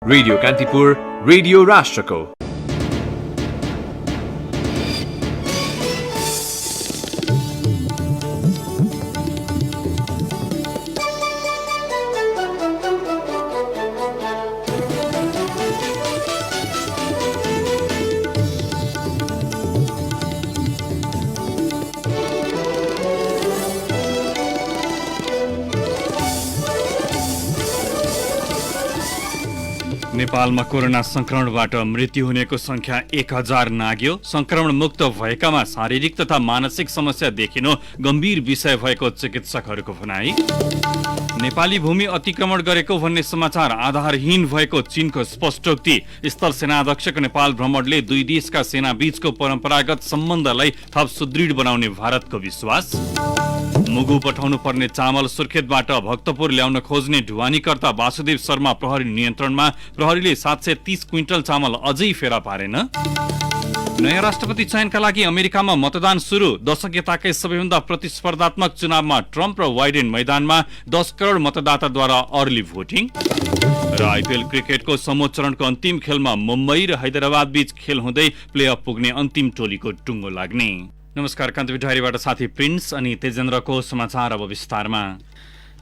Radio Kantipur, radio राष्ट्रको। नेपालमा corona संक्रमणबाट मृत्यु हुनेको संख्या 1000 नाग्यो। संक्रमण मुक्त भएकामा शारीरिक तथा मानसिक समस्या देखिनु गम्भीर विषय भएको चिकित्सकहरूको भनाई। नेपाली भूमि अतिक्रमण गरेको भन्ने समाचार आधारहीन भएको चीनको स्पष्टोक्ति। स्थल सेनाध्यक्षको नेपाल भ्रमणले दुई देशका सेना बीचको परम्परागत सम्बन्धलाई थप सुदृढ बनाउने भारतको विश्वास। मुगु पठाउनु पर्ने चामल सुर्खेतबाट भक्तपुर ल्याउन खोज्ने ढुवानीकर्ता वासुदेव शर्मा प्रहरी नियन्त्रणमा। प्रहरीले 730 क्विन्टल चामल अझै फेला पारेन। नयाँ राष्ट्रपति चयनका लागि अमेरिकामा मतदान सुरु। दशक यताकै सबैभन्दा प्रतिस्पर्धात्मक चुनावमा ट्रम्प र बाइडेन मैदानमा। 10 करोड मतदाताद्वारा अर्ली भोटिङ। र आइपिएल क्रिकेटको समूह चरणको अन्तिम खेलमा मुम्बई र हैदराबाद बीच खेल हुँदै प्लेअफ पुग्ने अन्तिम टोलीको टुङ्गो लाग्ने। नमस्कार, कान्तिपुर डायरीबाट साथी प्रिन्स अनि तेजेन्द्रको समाचार अब विस्तारमा।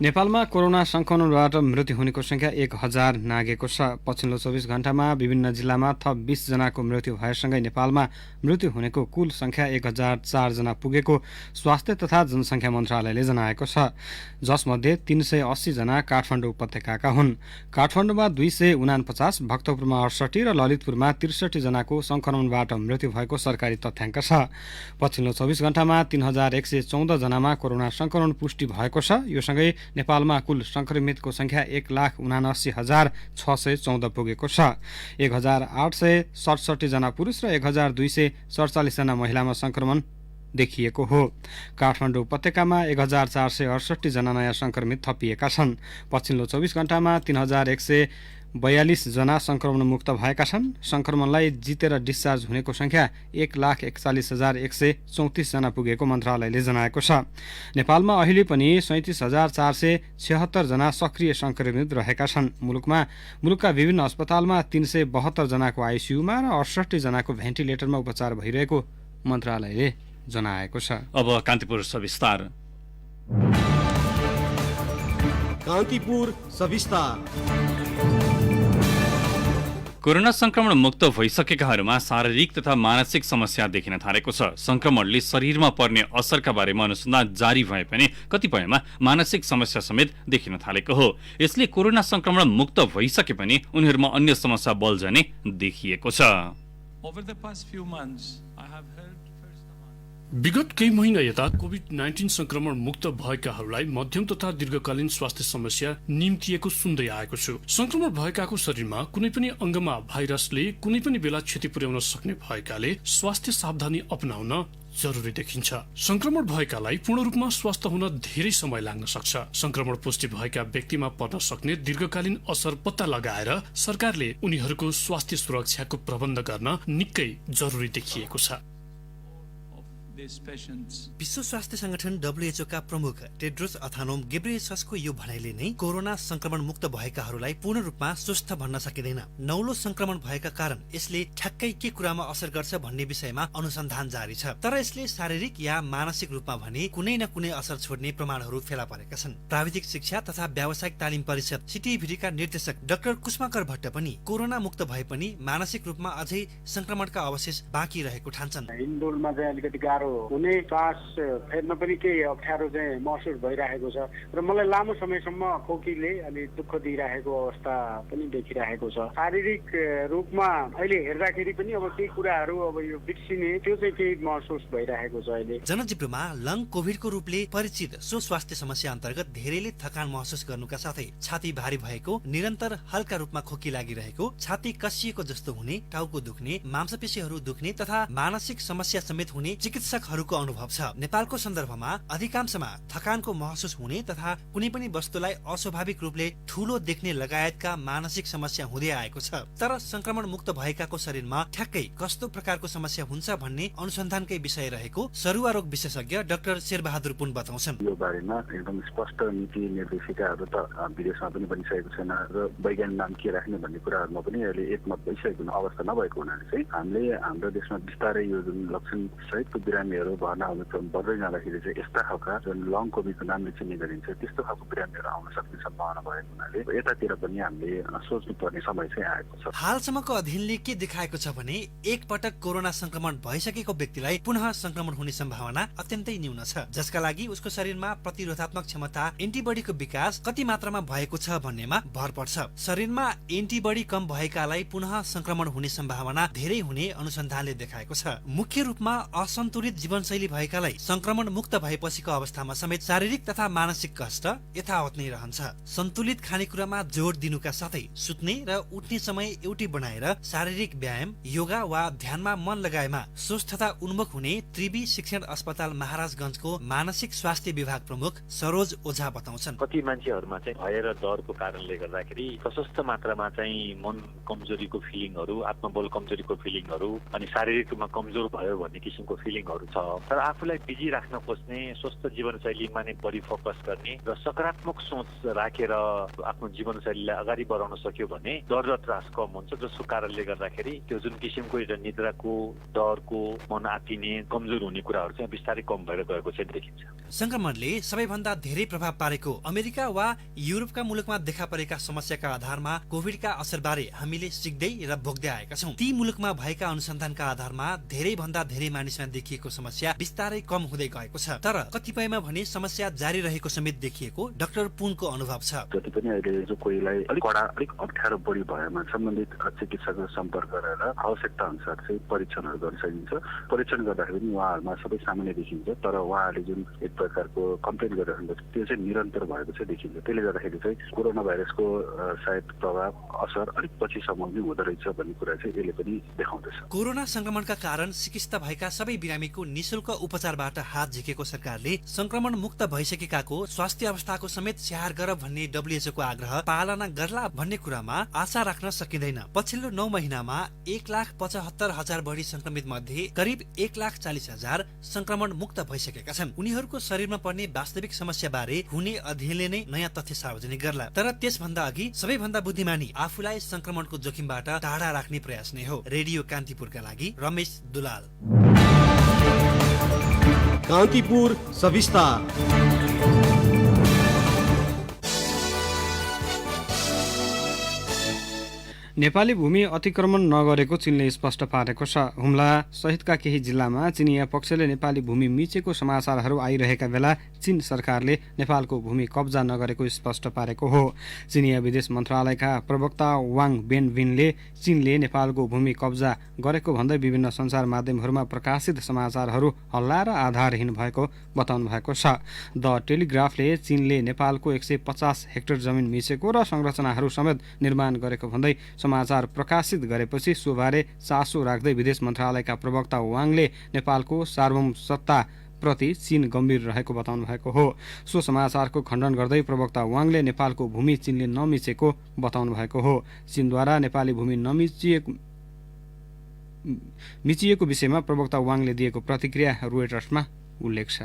नेपालमा कोरोना संक्रमणबाट मृत्यु हुनेको संख्या 1000 नागेको छ। पछिल्लो 24 घण्टामा विभिन्न जिल्लामा थप 20 जनाको मृत्यु भएसँगै नेपालमा मृत्यु हुनेको कुल संख्या 1004 जना पुगेको स्वास्थ्य तथा जनसङ्ख्या मन्त्रालयले जनाएको छ, जसमध्ये 380 जना काठमाडौँ उपत्यकाका हुन्। काठमाडौँमा 249, भक्तपुरमा 68 र ललितपुरमा 63 जनाको संक्रमणबाट मृत्यु भएको सरकारी तथ्याङ्क छ। पछिल्लो 24 घण्टामा 3114 जनामा कोरोना संक्रमण पुष्टि भएको छ। यो सँगै नेपालमा कुल संक्रमितको संख्या 1,79,614 पुगेको छ। 1867 जना पुरुष र 1247 जना महिलामा संक्रमण देखिएको हो। काठमाडौँ उपत्यकामा 1468 जना नयाँ संक्रमित थपिएका छन्। पछिल्लो 24 घण्टामा 3142 जना संक्रमण मुक्त भएका छन्। संक्रमणलाई जितेर डिस्चार्ज हुनेको संख्या 1,41,134 जना पुगेको मन्त्रालयले जनाएको छ। नेपालमा अहिले पनि 37,476 जना सक्रिय संक्रमित रहेका छन्। मुलुकका विभिन्न अस्पतालमा 372 जनाको आइसियुमा र 68 जनाको भेन्टिलेटरमा उपचार भइरहेको मन्त्रालयले जनाएको छ। अब कान्तिपुर सविस्तार। कान्तिपुर सविस्तार। कोरोना संक्रमण मुक्त भइसकेकाहरूमा शारीरिक तथा मानसिक समस्या देखिन थालेको छ। संक्रमणले शरीरमा पर्ने असरका बारेमा अनुसन्धान जारी भए पनि कतिपयमा मानसिक समस्या समेत देखिन थालेको हो। यसले कोरोना संक्रमण मुक्त भइसके पनि उनीहरूमा अन्य समस्या बल्झने देखिएको छ। विगत केही महिना यता कोभिड-19 संक्रमण मुक्त भएकाहरूलाई मध्यम तथा दीर्घकालीन स्वास्थ्य समस्या निम्तिएको सुन्दै आएको छु। संक्रमण भएकाको शरीरमा कुनै पनि अङ्गमा भाइरसले कुनै पनि बेला क्षति पुर्याउन सक्ने भएकाले स्वास्थ्य सावधानी अपनाउन जरुरी देखिन्छ। संक्रमण भएकालाई पूर्ण रूपमा स्वस्थ हुन धेरै समय लाग्न सक्छ। संक्रमण पुष्टि भएका व्यक्तिमा पर्न सक्ने दीर्घकालीन असर पत्ता लगाएर सरकारले उनीहरूको स्वास्थ्य सुरक्षाको प्रबन्ध गर्न निकै जरुरी देखिएको छ। विश्व स्वास्थ्य संगठन WHO का प्रमुख टेड्रोस अथानोम गेब्रेयेससको यो भनाइले नै कोरोना संक्रमण मुक्त भएकाहरूलाई पूर्ण रूपमा स्वस्थ भन्न सकिँदैन। नौलो संक्रमण भएका कारण यसले ठ्याक्कै के कुरामा असर गर्छ भन्ने विषयमा अनुसन्धान जारी छ। तर यसले शारीरिक या मानसिक रूपमा भने कुनै न कुनै असर छोड्ने प्रमाणहरू फेला परेका छन्। प्राविधिक शिक्षा तथा व्यावसायिक तालिम परिषद CTVD का निर्देशक डाक्टर कुसुमाकर भट्ट पनि कोरोना मुक्त भए पनि मानसिक रूपमा अझै संक्रमणका अवशेष बाँकी रहेको ठान्छन्। इन्डोरमा चाहिँ अलिकति गाह्रो हुने, श्वास फेर्न पनि केही अप्ठ्यारो चाहिँ महसुस भइरहेको छ र मलाई लामो समयसम्म खोकीले अलि दुःख दिइरहेको अवस्था पनि देखिरहेको छ। शारीरिक रूपमा अहिले हेर्दाखेरि पनि अब केही कुराहरू अब यो बिर्सिने त्यो चाहिँ केही महसुस भइरहेको छ। अहिले जनजिब्रोमा लङ कोभिडको रूपले परिचित सो स्वास्थ्य समस्या अन्तर्गत धेरैले थकान महसुस गर्नुका साथै छाती भारी भएको, निरन्तर हल्का रूपमा खोकी लागिरहेको, छाती कसिएको जस्तो हुने, टाउको दुख्ने, मांसपेशीहरू दुख्ने तथा मानसिक समस्या समेत हुने चिकित्सक चिकित्सकहरूको अनुभव छ। नेपालको सन्दर्भमा अधिकांशमा थकानको महसुस हुने तथा कुनै पनि वस्तुलाई अस्वाभाविक रूपले ठूलो देख्ने लगायतका मानसिक समस्या हुँदै आएको छ। तर संक्रमण मुक्त भएकाको शरीरमा ठ्याक्कै कस्तो प्रकारको समस्या हुन्छ भन्ने अनुसन्धानकै विषय रहेको सरुवा रोग विशेषज्ञ डाक्टर शेरबहादुर पुन बताउँछन्। यो बारेमा एकदम स्पष्ट नीति निर्देशिकाहरू त विदेशमा पनि बनिसकेको छैन र वैज्ञानिक नाम के राख्ने भन्ने कुराहरूमा पनि अहिले एकमत भइसकेको अवस्था नभएको हुनाले चाहिँ हामीले हाम्रो देशमा बिस्तारै यो जुन लक्षण सहितको बिरामीहरू भर्ना हुने क्रम बढ्दै जाँदाखेरि चाहिँ यस्ता खालका जुन लङ कोभिडको नामले चिन्ने गरिन्छ त्यस्तो खालको बिरामीहरू आउन सक्ने सम्भावना भएको हुनाले यतातिर पनि हामीले सोच्नुपर्ने समय चाहिँ आएको छ। हालसम्मको अध्ययनले के देखाएको छ भने एक पटक कोरोना संक्रमण भइसकेको व्यक्तिलाई पुनः संक्रमण हुने सम्भावना अत्यन्तै न्यून छ, जसका लागि उसको शरीरमा प्रतिरोधात्मक क्षमता एन्टिबडीको विकास कति मात्रामा भएको छ भन्नेमा भर पर्छ। शरीरमा एन्टिबडी कम भएकालाई पुनः संक्रमण हुने सम्भावना धेरै हुने अनुसन्धानले देखाएको छ। मुख्य रूपमा असन्तुलित जीवनशैली भएकालाई संक्रमण मुक्त भएपछिको अवस्थामा समेत शारीरिक तथा मानसिक कष्ट यथावत नै रहन्छ। सन्तुलित खानेकुरामा जोड दिनुका साथै सुत्ने र उठ्ने समय एउटै बनाएर शारीरिक व्यायाम, योगा वा ध्यानमा मन लगाएमा सोच तथा उन्मुख हुने त्रिवी शिक्षण अस्पताल महाराजगंजको मानसिक स्वास्थ्य विभाग प्रमुख सरोज ओझा बताउँछन्। कति मान्छेहरूमा चाहिँ भय र डरको कारणले गर्दाखेरि प्रशस्त मात्रामा चाहिँ मन कमजोरीको फिलिङहरू, आत्मबल कमजोरीको फिलिङहरू अनि शारीरिक रूपमा कमजोर भयो भन्ने किसिमको फिलिङहरू छ। तर आफूलाई बिजी राख्न खोज्ने, स्वस्थ जीवनशैलीमा नै बढी फोकस गर्ने र सकारात्मक सोच राखेर आफ्नो जीवनशैलीलाई अगाडि बढाउन सक्यो भने डर र त्रास कम हुन्छ, जसको कारणले गर्दाखेरि त्यो जुन किसिमको निद्राको, डरको, मन आत्तिने, कमजोर हुने कुराहरू चाहिँ बिस्तारै कम भएर गएको चाहिँ देखिन्छ। संक्रमणले सबैभन्दा धेरै प्रभाव पारेको अमेरिका वा युरोपका मुलुकमा देखा परेका समस्याका आधारमा कोभिडका असरबारे हामीले सिक्दै र भोग्दै आएका छौं। ती मुलुकमा भएका अनुसन्धानका आधारमा धेरै भन्दा धेरै मानिसमा देखिएको समस्या बिस्तारै कम हुँदै गएको छ। तर कतिपयमा भने समस्या जारी रहेको समेत देखिएको डाक्टर पुनको अनुभव छ। जति पनि अहिले जो कोहीलाई अलिक कडा, अलिक अप्ठ्यारो बढी भएमा सम्बन्धित चिकित्सकको सम्पर्क गरेर आवश्यकता अनुसार चाहिँ परीक्षणहरू गर्न सकिन्छ। परीक्षण गर्दाखेरि उहाँहरूमा सबै सामान्य देखिन्छ, तर उहाँहरूले जुन एक प्रकारको कम्प्लेन गरिरहनुहुन्छ त्यो चाहिँ निरन्तर भएको चाहिँ देखिन्छ। त्यसले गर्दाखेरि चाहिँ कोरोना भाइरसको सायद प्रभाव, असर अलिक पछिसम्म पनि हुँदो रहेछ भन्ने कुरा चाहिँ यसले पनि देखाउँदछ। कोरोना संक्रमणका कारण चिकित्सा भएका सबै बिरामीको निशुल्क उपचारबाट हात झिकेको सरकारले संक्रमण मुक्त भइसकेकाको स्वास्थ्य अवस्थाको समेत स्याहार गर भन्ने WHO को आग्रह पालना गर्ला भन्ने कुरामा आशा राख्न सकिँदैन। पछिल्लो 9 महिनामा 1,75,000 बढी संक्रमित मध्ये करिब 1,40,000 संक्रमण मुक्त भइसकेका छन्। उनीहरूको शरीरमा पर्ने वास्तविक समस्या बारे हुने अध्ययनले नै नयाँ तथ्य सार्वजनिक गर्ला। तर त्यसभन्दा अघि सबैभन्दा बुद्धिमानी आफूलाई संक्रमणको जोखिमबाट टाढा राख्ने प्रयास नै हो। रेडियो कान्तिपुरका लागि रमेश दुलाल। कान्तिपुर सविस्ता। नेपाली भूमि अतिक्रमण नगरेको चीनले स्पष्ट पारेको छ। हुम्ला सहितका केही जिल्लामा चीनिया पक्षले नेपाली भूमि मिचेको समाचारहरू आइरहेका बेला चीन सरकारले नेपालको भूमि कब्जा नगरेको स्पष्ट पारेको हो। चीनिया विदेश मन्त्रालयका प्रवक्ता वाङ बेनविनले चीनले नेपालको भूमि कब्जा गरेको भन्दै विभिन्न सञ्चार माध्यमहरूमा प्रकाशित समाचारहरू हल्ला र आधारहीन भएको बताउनु भएको छ। द टेलिग्राफले चीनले नेपालको 150 हेक्टर जमिन मिचेको र संरचनाहरू समेत निर्माण गरेको भन्दै समाचार प्रकाशित गरेपछि सोबारे चासो राख्दै विदेश मन्त्रालयका प्रवक्ता वाङले नेपालको सार्वभौम सत्ता प्रति चीन गम्भीर रहेको बताउनु भएको हो। सो समाचारको खण्डन गर्दै प्रवक्ता वाङले नेपालको भूमि चीनले नमिचेको बताउनु भएको हो। चीनद्वारा नेपाली भूमि मिचिएको विषयमा प्रवक्ता वाङले दिएको प्रतिक्रिया रोयटर्समा उल्लेख छ।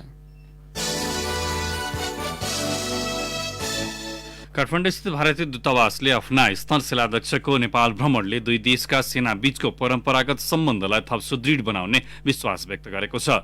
काठमाडौँस्थित भारतीय दूतावासले आफ्ना स्थल सेनाध्यक्षको नेपाल भ्रमणले दुई देशका सेना बीचको परम्परागत सम्बन्धलाई थप सुदृढ बनाउने विश्वास व्यक्त गरेको छ।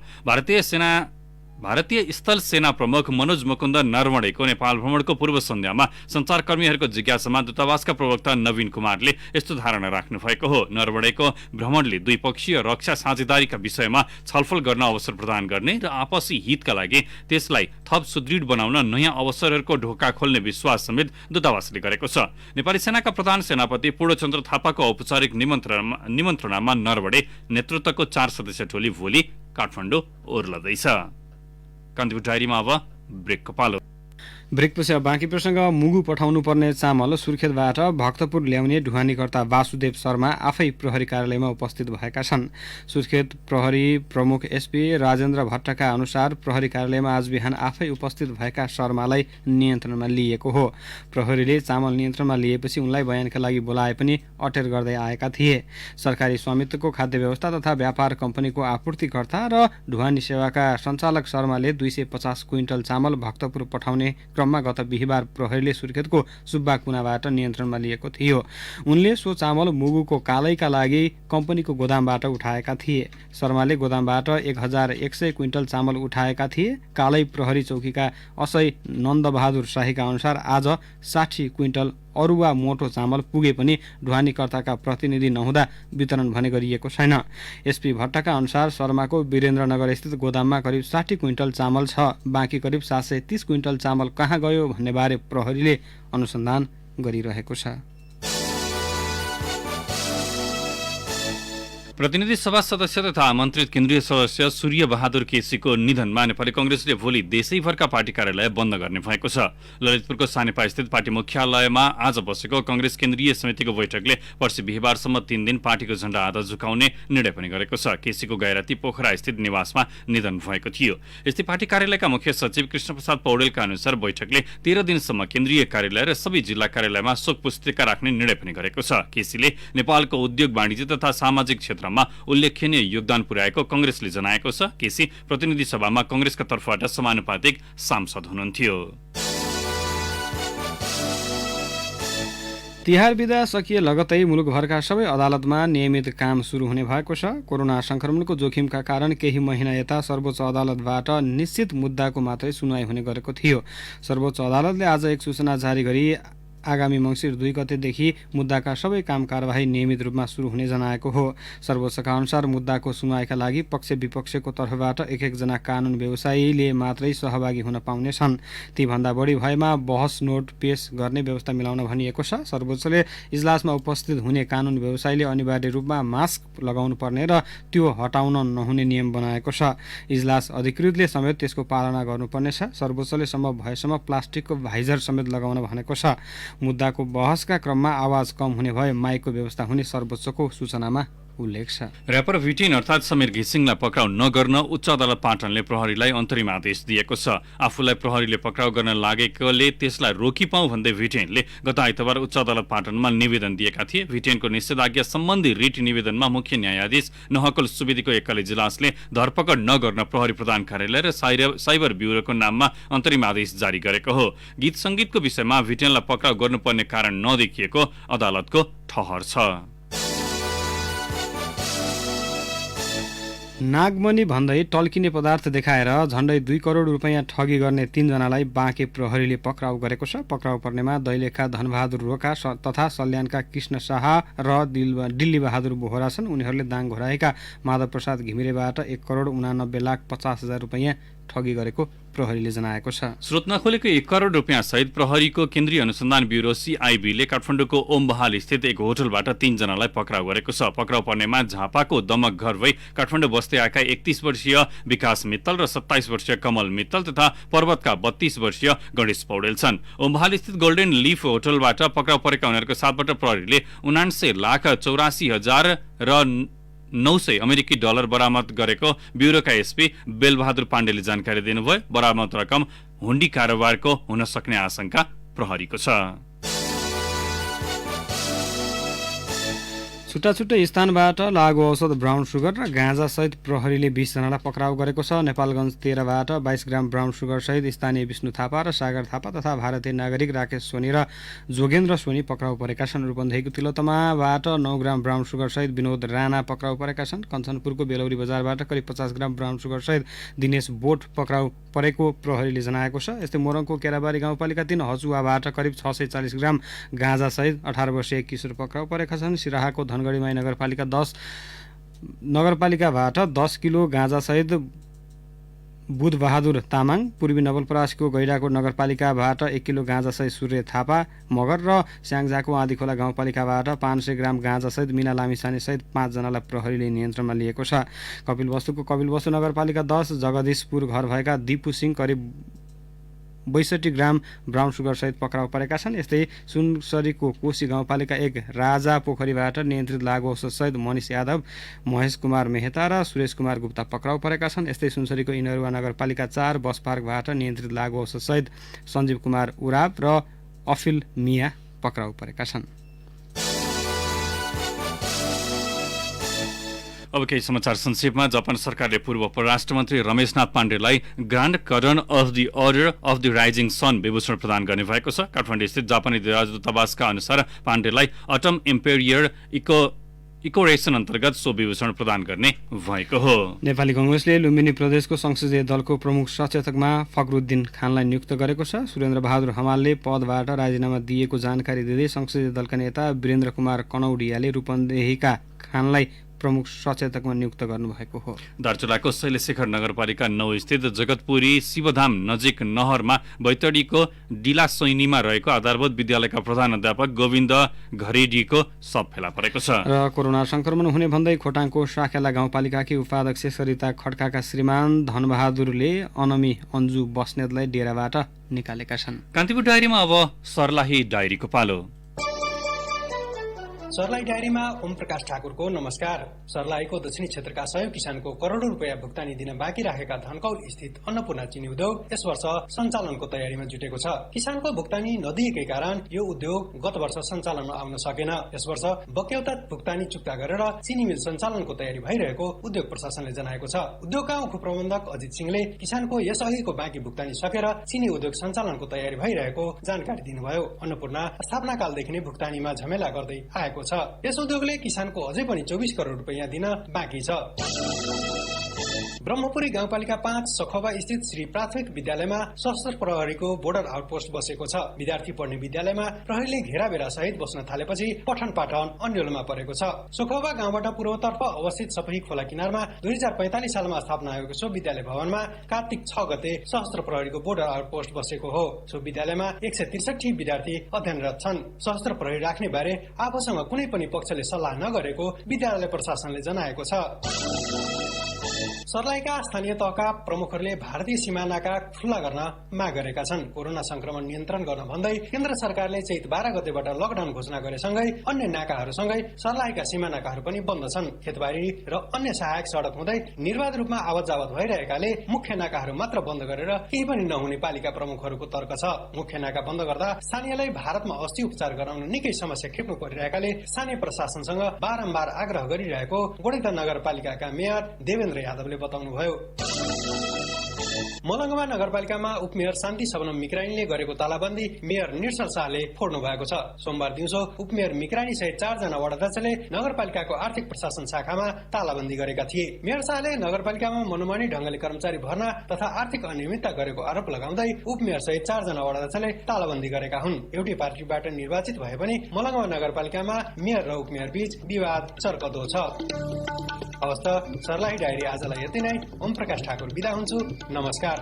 भारतीय स्थल सेना प्रमुख मनोज मुकुन्द नरवणेको नेपाल भ्रमणको पूर्व सन्ध्यामा सञ्चारकर्मीहरूको जिज्ञासामा दूतावासका प्रवक्ता नवीन कुमारले यस्तो धारणा राख्नु भएको हो। नरवणेको भ्रमणले द्विपक्षीय रक्षा साझेदारीका विषयमा छलफल गर्न अवसर प्रदान गर्ने र आपसी हितका लागि त्यसलाई थप सुदृढ बनाउन नयाँ अवसरहरूको ढोका खोल्ने विश्वास समेत दूतावासले गरेको छ। नेपाली सेनाका प्रधान सेनापति पूर्णचन्द्र थापाको औपचारिक निमन्त्रणामा नरवणे नेतृत्वको 4 सदस्यीय टोली भोलि काठमाडौँ ओर्लदैछ। कान्तिपुर डायरीमा अब ब्रेकको पालो। ब्रेकपछि बाँकी प्रसङ्ग। मुगु पठाउनु पर्ने चामल सुर्खेतबाट भक्तपुर ल्याउने ढुवानीकर्ता वासुदेव शर्मा आफै प्रहरी कार्यालयमा उपस्थित भएका छन्। सुर्खेत प्रहरी प्रमुख एसपी राजेन्द्र भट्टका अनुसार प्रहरी कार्यालयमा आज बिहान आफै उपस्थित भएका शर्मालाई नियन्त्रणमा लिएको हो। प्रहरीले चामल नियन्त्रणमा लिएपछि उनलाई बयानका लागि बोलाए पनि अटेर गर्दै आएका थिए। सरकारी स्वामित्वको खाद्य व्यवस्था तथा व्यापार कम्पनीको आपूर्तिकर्ता र ढुवानी सेवाका सञ्चालक शर्माले 250 क्विन्टल चामल भक्तपुर पठाउने क्रममा गत बिहिबार प्रहरीले सुर्खेतको सुब्बा कुनाबाट नियन्त्रणमा लिएको थियो। उनले सो चामल मुगुको कालैका लागि कम्पनीको गोदामबाट उठाएका थिए। शर्माले गोदामबाट 1100 क्विन्टल चामल उठाएका थिए। कालै प्रहरी चौकीका असै नन्दबहादुर शाहीका अनुसार आज 60 क्विन्टल अरुवा मोटो चामल पुगे पनि ढुवानीकर्ताका प्रतिनिधि नहुँदा वितरण भने गरिएको छैन। एसपी भट्टका अनुसार शर्माको वीरेन्द्रनगर स्थित गोदाममा करिब 60 क्विन्टल चामल छ। बाँकी करिब 730 क्विन्टल चामल कहाँ गयो भन्ने बारे प्रहरीले अनुसन्धान गरिरहेको छ। प्रतिनिधि सभा सदस्य तथा आमन्त्रित केन्द्रीय सदस्य सूर्य बहादुर केसीको निधनमा नेपाली कंग्रेसले भोलि देशैभरका पार्टी कार्यालय बन्द गर्ने भएको छ। ललितपुरको सानेपा स्थित पार्टी मुख्यालयमा आज बसेको कंग्रेस केन्द्रीय समितिको बैठकले पर्सि बिहिबारसम्म 3 दिन पार्टीको झण्डा आधा झुकाउने निर्णय पनि गरेको छ। केसीको गैराती पोखरा स्थित निवासमा निधन भएको थियो। यस्तै पार्टी कार्यालयका मुख्य सचिव कृष्णप्रसाद पौडेलका अनुसार बैठकले 13 दिनसम्म केन्द्रीय कार्यालय र सबै जिल्ला कार्यालयमा शोक पुस्तिका राख्ने निर्णय पनि गरेको छ। केसीले नेपालको उद्योग वाणिज्य तथा सामाजिक क्षेत्रमा उल्लेखनीय योगदान पुर्याएको कंग्रेसले जनाएको छ। केसी प्रतिनिधि सभामा कंग्रेसका तर्फबाट समानुपातिक सांसद हुनुहुन्थ्यो। तिहार बिदा सकिए लगतै मुलुकभरका सबै अदालतमा नियमित काम सुरु हुने भएको छ। कोरोना संक्रमणको जोखिमका कारण केही महिना यता सर्वोच्च अदालतबाट निश्चित मुद्दाको मात्रै सुनवाई हुने गरेको थियो। सर्वोच्च अदालतले आज एक सूचना जारी गरी आगामी मङ्सिर 2 गतेदेखि मुद्दाका सबै काम कारबाही नियमित रूपमा सुरु हुने जनाएको हो। सर्वोच्चका अनुसार मुद्दाको सुनवाईका लागि पक्ष विपक्षको तर्फबाट एक जना कानुन व्यवसायीले मात्रै सहभागी हुन पाउनेछन्। तीभन्दा बढी भएमा बहस नोट पेश गर्ने व्यवस्था मिलाउन भनिएको छ। सर्वोच्चले इजलासमा उपस्थित हुने कानुन व्यवसायीले अनिवार्य रूपमा मास्क लगाउनु पर्ने र त्यो हटाउन नहुने नियम बनाएको छ। इजलास अधिकृतले समेत त्यसको पालना गर्नुपर्नेछ। सर्वोच्चले सम्भव भएसम्म प्लास्टिकको भाइजर समेत लगाउन भनेको छ। मुद्दाको बहसका क्रममा आवाज कम हुने भए माइकको व्यवस्था हुने सर्वोच्चको सूचनामा उल्लेख छ। र्यापर भिटेन अर्थात् समीर घिसिङलाई पक्राउ नगर्न उच्च अदालत पाटनले प्रहरीलाई अन्तरिम आदेश दिएको छ। आफूलाई प्रहरीले पक्राउ गर्न लागेकोले त्यसलाई रोकिपाउँ भन्दै भिटेनले गत आइतबार उच्च अदालत पाटनमा निवेदन दिएका थिए। भिटेनको निषेधाज्ञा सम्बन्धी रिट निवेदनमा मुख्य न्यायाधीश नहकुल सुवेदीको एकल इजलासले धरपकड नगर्न प्रहरी प्रधान कार्यालय र साइबर ब्युरोको नाममा अन्तरिम आदेश जारी गरेको हो। गीत सङ्गीतको विषयमा भिटेनलाई पक्राउ गर्नुपर्ने कारण नदेखिएको अदालतको ठहर छ। नागमणि भन्दै टल्किने पदार्थ देखाएर झण्डै 2 करोड रुपैयाँ ठगी गर्ने 3 जनालाई बाँके प्रहरीले पक्राउ गरेको छ। पक्राउ पर्नेमा दैलेखका धनबहादुर रोका तथा सल्यानका कृष्ण शाह र दिल्ली बहादुर बोहरा छन्। उनीहरूले दाङ घोराएका माधव प्रसाद घिमिरेबाट 1,89,50,000 रुपैयाँ ठगी गरेको प्रहरीले जनाएको छ। स्रोत नखोलेको 1 करोड रुपियाँ सहित प्रहरीको केन्द्रीय अनुसन्धान ब्युरो CIB ले काठमाडौँको ओम बहाल स्थित एक होटलबाट 3 जनालाई पक्राउ गरेको छ। पक्राउ पर्नेमा झापाको दमक घर भई काठमाडौँ बस्दै आएका 31 वर्षीय विकास मित्तल र 27 वर्षीय कमल मित्तल तथा पर्वतका 32 वर्षीय गणेश पौडेल छन्। ओम बहाल स्थित गोल्डन लिफ होटलबाट पक्राउ परेका उनीहरूको साथबाट प्रहरीले 79,84,000 र 900 अमेरिकी डलर बरामद गरेको ब्युरोका एसपी बेलबहादुर पाण्डेले जानकारी दिनुभयो। बरामद रकम हुण्डी कारोबारको हुन सक्ने आशंका प्रहरीको छ। छुट्टा छुट्टै स्थानबाट लागु औषध ब्राउन सुगर र गाँजा सहित प्रहरीले 20 जनालाई पक्राउ गरेको छ। नेपालगञ्ज 13बाट 22 ग्राम ब्राउन सुगर सहित स्थानीय विष्णु थापा र सागर थापा तथा भारतीय नागरिक राकेश सोनी र जोगेन्द्र सोनी पक्राउ परेका छन्। रूपन्देहीको तिलोतमाबाट 9 ग्राम ब्राउन सुगर सहित विनोद राणा पक्राउ परेका छन्। कञ्चनपुरको बेलौरी बजारबाट करिब 50 ग्राम ब्राउन सुगर सहित दिनेश बोट पक्राउ परेको प्रहरीले जनाएको छ। यस्तै मोरङको केराबारी गाउँपालिका 3 हचुवाबाट करिब 640 ग्राम गाँजा सहित 18 वर्षीय किशोर पक्राउ परेका छन्। सिराहाको धनगढीमाई नगरपालिकाबाट 10 किलो गाँजा सहित बुध बहादुर तामाङ, पूर्वी नवलपरासीको गैडाको नगरपालिकाबाट 1 किलो गाँजा सहित सूर्य थापा मगर र स्याङ्जाको आँधीखोला गाउँपालिकाबाट 500 ग्राम गाँजा सहित मिना लामिसाने सहित 5 जनालाई प्रहरीले नियन्त्रणमा लिएको छ। कपिलवस्तुको कपिलवस्तु नगरपालिका 10 जगदीशपुर घर भएका दिपु सिंह करिब 62 ग्राम ब्राउन सुगर सहित पक्राउ परेका छन्। यस्तै सुनसरीको कोशी गाउँपालिका 1 राजा पोखरीबाट नियन्त्रित लागु औषध सहित मनिष यादव, महेश कुमार मेहता र सुरेश कुमार गुप्ता पक्राउ परेका छन्। यस्तै सुनसरीको इनरुवा नगरपालिका 4 बस पार्कबाट नियन्त्रित लागु औषध सहित सञ्जीव कुमार उराव र अफिल मिया पक्राउ परेका छन्। अब केही समाचार संक्षेपमा। जापान सरकारले पूर्व परराष्ट्र मन्त्री रमेशनाथ पाण्डेलाई Grand Cordon of the Order of the Rising Sun विभूषण प्रदान गर्ने भएको छ। काठमाडौँ स्थित जापानी राजदूतावासका अनुसार पाण्डेलाई अटम इम्पेरियर इकोरेसन अन्तर्गत सो विभूषण प्रदान गर्ने भएको हो। नेपाली कांग्रेसले लुम्बिनी प्रदेशको संसदीय दलको प्रमुख सचेतकमा फखरुद्दिन खानलाई नियुक्त गरेको छ। सुरेन्द्र बहादुर हमालले पदबाट राजीनामा दिएको जानकारी दिँदै संसदीय दलका नेता वीरेन्द्र कुमार कनौडियाले रूपन्देहीका खानलाई प्रमुख सचेतकमा नियुक्त गर्नुभएको हो। दार्चुलाको शैलशेखर नगरपालिका 9 स्थित जगतपुरी शिवधाम नजिक नहरमा बैतडीको डिलासैनीमा रहेको आधारभूत विद्यालयका प्रधान अध्यापक गोविन्द घरेडीको शव फेला परेको छ। र कोरोना संक्रमण हुने भन्दै खोटाङको साखेला गाउँपालिकाकी उपाध्यक्ष सरिता खड्काका श्रीमान धनबहादुरले अनमी अन्जु बस्नेतलाई डेराबाट निकालेका छन्। कान्तिपुर डायरीमा अब सर्लाही डायरीको पालो। सर्लाही डायरीमा ओम प्रकाश ठाकुरको नमस्कार। सर्लाहीको दक्षिणी क्षेत्रका 100 किसानको करोडौं रुपियाँ भुक्तानी दिन बाँकी राखेका धनकौल स्थित अन्नपूर्ण चिनी उद्योग यस वर्ष सञ्चालनको तयारीमा जुटेको छ। किसानको भुक्तानी नदिएकै कारण यो उद्योग गत वर्ष सञ्चालनमा आउन सकेन। यस वर्ष बक्यौता भुक्तानी चुक्ता गरेर चिनी मिल सञ्चालनको तयारी भइरहेको उद्योग प्रशासनले जनाएको छ। उद्योगका उप प्रबन्धक अजित सिंहले किसानको यसअघिको बाँकी भुक्तानी सकेर चिनी उद्योग सञ्चालनको तयारी भइरहेको जानकारी दिनुभयो। अन्नपूर्ण स्थापनाकालदेखि नै भुक्तानीमा झमेला गर्दै आएको छ। यस उद्योगले किसानको अझै पनि 24 करोड रुपियाँ दिन बाँकी छ। ब्रह्मपुरी गाउँपालिका 5 सखोबा स्थित श्री प्राथमिक विद्यालयमा सशस्त्र प्रहरीको बोर्डर आउटपोस्ट बसेको छ। विद्यार्थी पढ्ने विद्यालयमा प्रहरीले घेराबेरा सहित बस्न थालेपछि पठन पाठन अन्यलमा परेको छ। सखोबा गाउँबाट पूर्वतर्फ अवस्थित सपही खोला किनारमा 2045 सालमा स्थापना भएको सो विद्यालय भवनमा कार्तिक 6 गते सशस्त्र प्रहरीको बोर्डर आउटपोस्ट बसेको हो। सो विद्यालयमा 163 विद्यार्थी अध्ययनरत छन्। सशस्त्र प्रहरी राख्ने बारे आफूसँग कुनै पनि पक्षले सल्लाह नगरेको विद्यालय प्रशासनले जनाएको छ। सर्लाहीका स्थानीय तहका प्रमुखहरूले भारतीय सीमानाका खुल्ला गर्न माग गरेका छन्। कोरोना संक्रमण नियन्त्रण गर्न भन्दै केन्द्र सरकारले चैत 12 गतेबाट लकडाउन घोषणा गरेसँगै अन्य नाकाहरूसँगै सर्लाहीका सीमा नाकाहरू पनि बन्द छन्। खेतबारी र अन्य सहायक सड़क हुँदै निर्वाध रूपमा आवत जावत भइरहेकाले मुख्य नाकाहरू मात्र बन्द गरेर केही पनि नहुने पालिका प्रमुखहरूको तर्क छ। मुख्य नाका बन्द गर्दा स्थानीयलाई भारतमा अस्थि उपचार गराउन निकै समस्या खेप्नु परिरहेकाले स्थानीय प्रशासनसँग बारम्बार आग्रह गरिरहेको गोडेता नगरपालिकाका मेयर देवेन्द्र यादवले बताउनुभयो। मलङ्गवा नगरपालिकामा उपमेयर शान्ति सबनम मिक्रानीले गरेको तालाबन्दी मेयर निर्सल शाहले फोड्नु भएको छ। सोमबार दिउँसो उपमेयर मिक्रानी सहित 4 जना वडाध्यक्षले नगरपालिकाको आर्थिक प्रशासन शाखामा तालाबन्दी गरेका थिए। मेयर शाहले नगरपालिकामा मनोमानी ढंगले कर्मचारी भर्ना तथा आर्थिक अनियमितता गरेको आरोप लगाउँदै उपमेयर सहित 4 जना वडाध्यक्षले तालाबन्दी गरेका हुन्। एउटै पार्टीबाट निर्वाचित भए पनि मलङ्गवा नगरपालिकामा मेयर र उपमेयर बीच विवाद चर्कदो छ। हवस् त सर्लाही डायरी आजलाई यति नै। ओम प्रकाश ठाकुर बिदा हुन्छु। नमस्कार।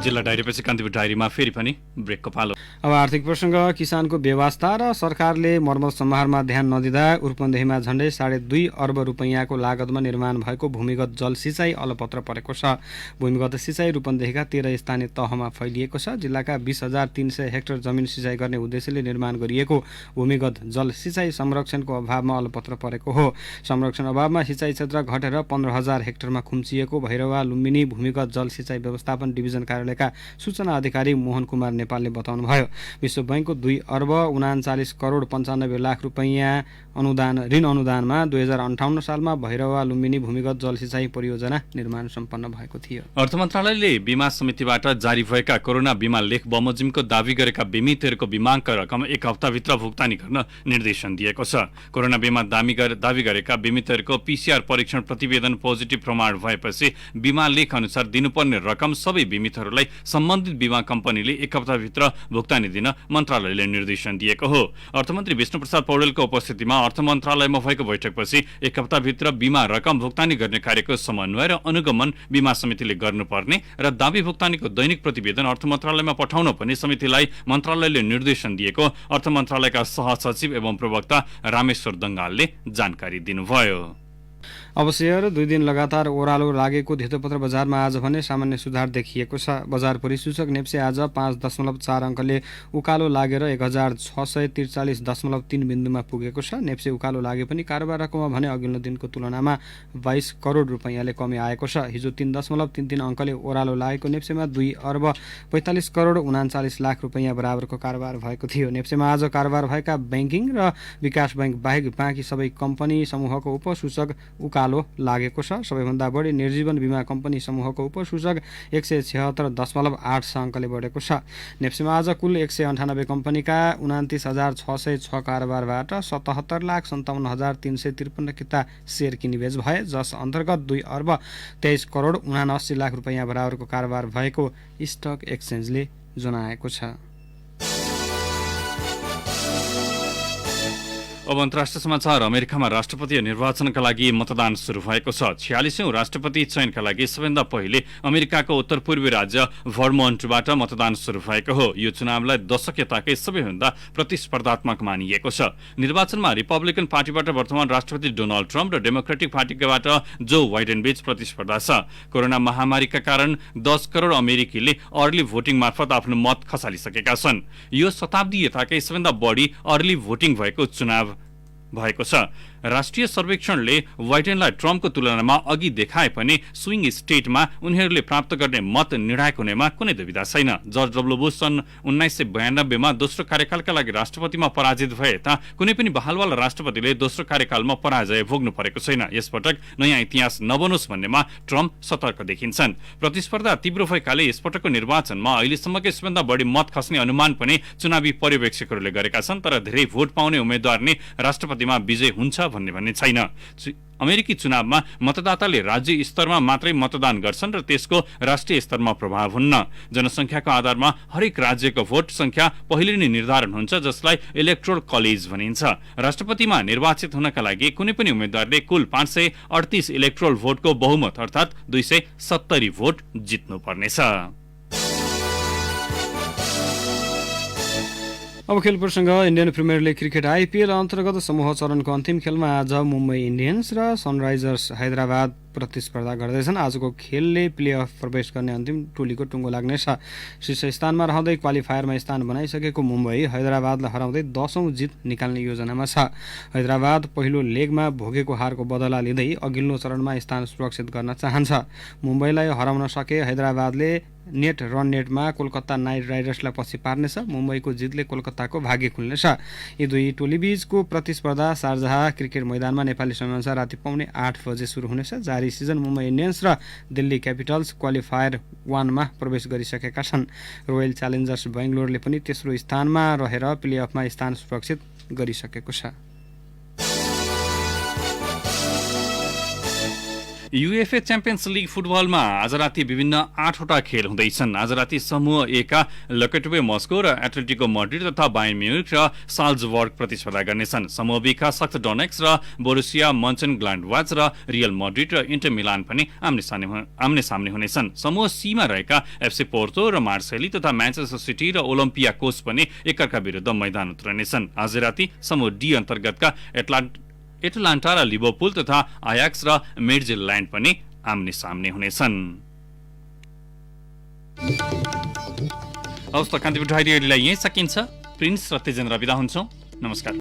जिल्ला डायरीपछि कान्तिपुर डायरीमा फेरि पनि ब्रेकको पालो। अब आर्थिक प्रसङ्ग। किसानको व्यवस्था र सरकारले मर्मत सम्हारमा ध्यान नदिँदा रूपन्देहीमा झण्डै 2.5 अर्ब रुपैयाँको लागतमा निर्माण भएको भूमिगत जल सिँचाइ अलपत्र परेको छ। भूमिगत सिँचाइ रूपन्देहीका 13 स्थानीय तहमा फैलिएको छ। जिल्लाका 20,300 हेक्टर जमिन सिँचाइ गर्ने उद्देश्यले निर्माण गरिएको भूमिगत जल सिँचाइ संरक्षणको अभावमा अलपत्र परेको हो। संरक्षण अभावमा सिँचाइ क्षेत्र घटेर 15,000 हेक्टरमा खुम्चिएको भैरवा लुम्बिनी भूमिगत जल सिँचाइ व्यवस्थापन डिभिजन कार्यालयका सूचना अधिकारी मोहन कुमार नेपालले बताउनुभयो। विश्व बैंकको 2 अर्ब 39 करोड 95 लाख रुपैयाँ ऋण अनुदानमा 2058 सालमा भैरवा लुम्बिनी भूमिगत जल सिँचाइ परियोजना निर्माण सम्पन्न भएको थियो। अर्थ मन्त्रालयले बीमा समितिबाट जारी भएका कोरोना बीमा लेख बमोजिमको दावी गरेका बिमितहरूको बीमाङ्क रकम 1 हप्ताभित्र भुक्तानी गर्न निर्देशन दिएको छ। कोरोना बीमा दावी गरेका बिमितहरूको पीसीआर परीक्षण प्रतिवेदन पोजिटिभ प्रमाण भएपछि बीमा लेख अनुसार दिनुपर्ने रकम सबै बिमितहरूलाई सम्बन्धित बीमा कम्पनीले 1 हप्ताभित्र भुक्तानी दिन मन्त्रालयले निर्देशन दिएको हो। अर्थमन्त्री विष्णुप्रसाद पौडेलको उपस्थितिमा अर्थ मन्त्रालयमा भएको बैठकपछि 1 हप्ताभित्र बीमा रकम भुक्तानी गर्ने कार्यको समन्वय र अनुगमन बीमा समितिले गर्नुपर्ने र दावी भुक्तानीको दैनिक प्रतिवेदन अर्थ मन्त्रालयमा पठाउन पनि समितिलाई मन्त्रालयले निर्देशन दिएको अर्थ मन्त्रालयका सहसचिव एवं प्रवक्ता रामेश्वर दङ्गालले जानकारी दिनुभयो। अब सेयर 2 दिन लगातार ओह्रालो लागेको धितोपत्र बजारमा आज भने सामान्य सुधार देखिएको छ। बजार परिसूचक नेप्से आज 5.4 अङ्कले उकालो लागेर 1643.3 बिन्दुमा पुगेको छ। नेप्से उकालो लागे पनि कारोबार रकममा भने अघिल्लो दिनको तुलनामा 22 करोड रुपैयाँले कमी आएको छ। हिजो 3.33 अङ्कले ओह्रालो लागेको नेप्सेमा 2 अर्ब 45 करोड 39 लाख रुपैयाँ बराबरको कारोबार भएको थियो। नेप्सेमा आज कारोबार भएका बैंकिङ र विकास बैंक बाहेक बाँकी सबै कम्पनी समूहको उपसूचक उकालो लागेको छ। सबैभन्दा बढी निर्जीवन बीमा कम्पनी समूहको उपसूचक 176.86 अङ्कले बढेको छ। नेप्सेमा आज कुल 198 कम्पनीका 29,606 कारोबारबाट 77,57,353 किता सेयर किनिबेच भए, जस अन्तर्गत 2 अर्ब 23 करोड 79 लाख रुपैयाँ बराबरको कारोबार भएको स्टक एक्सचेन्जले जनाएको छ। अब अन्तर्राष्ट्रिय समाचार। अमेरिकामा राष्ट्रपतीय निर्वाचनका लागि मतदान सुरु भएको छ। 46औं राष्ट्रपति चयनका लागि सबैभन्दा पहिले अमेरिकाको उत्तर पूर्वी राज्य भर्मोन्टबाट मतदान सुरु भएको हो। यो चुनावलाई दशकताकै सबैभन्दा प्रतिस्पर्धात्मक मानिएको छ। निर्वाचनमा रिपब्लिकन पार्टीबाट वर्तमान राष्ट्रपति डोनाल्ड ट्रम्प र डेमोक्रेटिक पार्टीबाट जो बाइडेन बीच प्रतिस्पर्धा छ। कोरोना महामारीका कारण 10 करोड अमेरिकीले अर्ली भोटिङ मार्फत आफ्नो मत खसालिसकेका छन्। यो शताब्दी यताकै सबैभन्दा बढी अर्ली भोटिङ भएको चुनाव भएको छ। राष्ट्रिय सर्वेक्षणले बाइडेनलाई ट्रम्पको तुलनामा अघि देखाए पनि स्विङ स्टेटमा उनीहरूले प्राप्त गर्ने मत निर्णायक हुनेमा कुनै दुविधा छैन। जर्ज डब्ल्यू बुश सन् 1992 मा दोस्रो कार्यकालका लागि राष्ट्रपतिमा पराजित भए ता कुनै पनि बहालवाला राष्ट्रपतिले दोस्रो कार्यकालमा पराजय भोग्नु परेको छैन। यसपटक नयाँ इतिहास नबनोस् भन्नेमा ट्रम्प सतर्क देखिन्छन्। प्रतिस्पर्धा तीव्र भएकाले यसपटकको निर्वाचनमा अहिलेसम्मकै सबैभन्दा बढी मत खस्ने अनुमान पनि चुनावी पर्यवेक्षकहरूले गरेका छन्। तर धेरै भोट पाउने उम्मेद्वार नै राष्ट्रपतिमा विजय हुन्छ भन्ने छैन। अमेरिकी चुनावमा मतदाताले राज्य स्तरमा मात्रै मतदान गर्छन् र त्यसको राष्ट्रिय स्तरमा प्रभाव हुन्न। जनसङ्ख्याको आधारमा हरेक राज्यको भोट संख्या पहिले नै निर्धारण हुन्छ, जसलाई इलेक्टोरल कलेज भनिन्छ। राष्ट्रपतिमा निर्वाचित हुनका लागि कुनै पनि उम्मेद्वारले कुल 538 इलेक्टोरल भोटको बहुमत अर्थात् 270 भोट जित्नुपर्नेछ। अब खेल प्रसङ्ग। Indian premier league cricket IPL अन्तर्गत समूह चरणको अन्तिम खेलमा आज मुम्बई इन्डियन्स र सनराइजर्स हैदराबाद प्रतिस्पर्धा गर्दैछन्। आजको खेलले प्लेअफ प्रवेश गर्ने अन्तिम टोलीको टुङ्गो लाग्नेछ। शीर्ष स्थानमा रहँदै क्वालिफायरमा स्थान बनाइसकेको मुम्बई हैदराबादलाई हराउँदै 10औं जित निकाल्ने योजनामा छ। हैदराबाद पहिलो लेगमा भोगेको हारको बदला लिँदै अघिल्लो चरणमा स्थान सुरक्षित गर्न चाहन्छ। मुम्बईलाई हराउन सके हैदराबादले रन नेटमा कोलकाता नाइट राइडर्सलाई पछि पार्नेछ। मुम्बईको जितले कोलकाताको भाग्य खुल्नेछ। यी दुई टोलीबीचको प्रतिस्पर्धा शारजाह क्रिकेट मैदानमा नेपाली समयअनुसार राति 8:15 बजे सुरु हुनेछ। जारी सिजन मुम्बई इन्डियन्स र दिल्ली क्यापिटल्स क्वालिफायर 1 मा प्रवेश गरिसकेका छन्। रोयल च्यालेन्जर्स बेङ्गलोरले पनि तेस्रो स्थानमा रहेर प्लेअफमा स्थान सुरक्षित गरिसकेको छ। युएफए च्याम्पियन्स लिग फुटबलमा आज राति विभिन्न 8वटा खेल हुँदैछन्। आज राति समूह ए का लोकोमोटिभ मस्को र एथलेटिको मैड्रिड तथा बायर्न म्युनिख र साल्जबर्ग प्रतिस्पर्धा गर्नेछन्। समूह बी का शाख्तर डोनेट्स्क र बोरुसिया मन्चेनग्लाडबाच र रियल मैड्रिड र इन्टर मिलान पनि आम्ने सामने हुनेछन्। समूह सी मा रहेका एफसी पोर्तो र मार्सेली तथा म्यान्चेस्टर सिटी र ओलम्पियाकोस पनि एकअर्का विरुद्ध मैदान उत्रनेछन्। आज राति समूह डी अन्तर्गतका एटलान्टा र लिभरपुल तथा आयाक्स र मिडजिल्यान्ड पनि आम्ने सामने हुनेछन्। हवस् त कान्तिपुर डायरीलाई यही सकिन्छ। प्रिन्स र तेजेन्द्र बिदा हुन्छौँ। नमस्कार।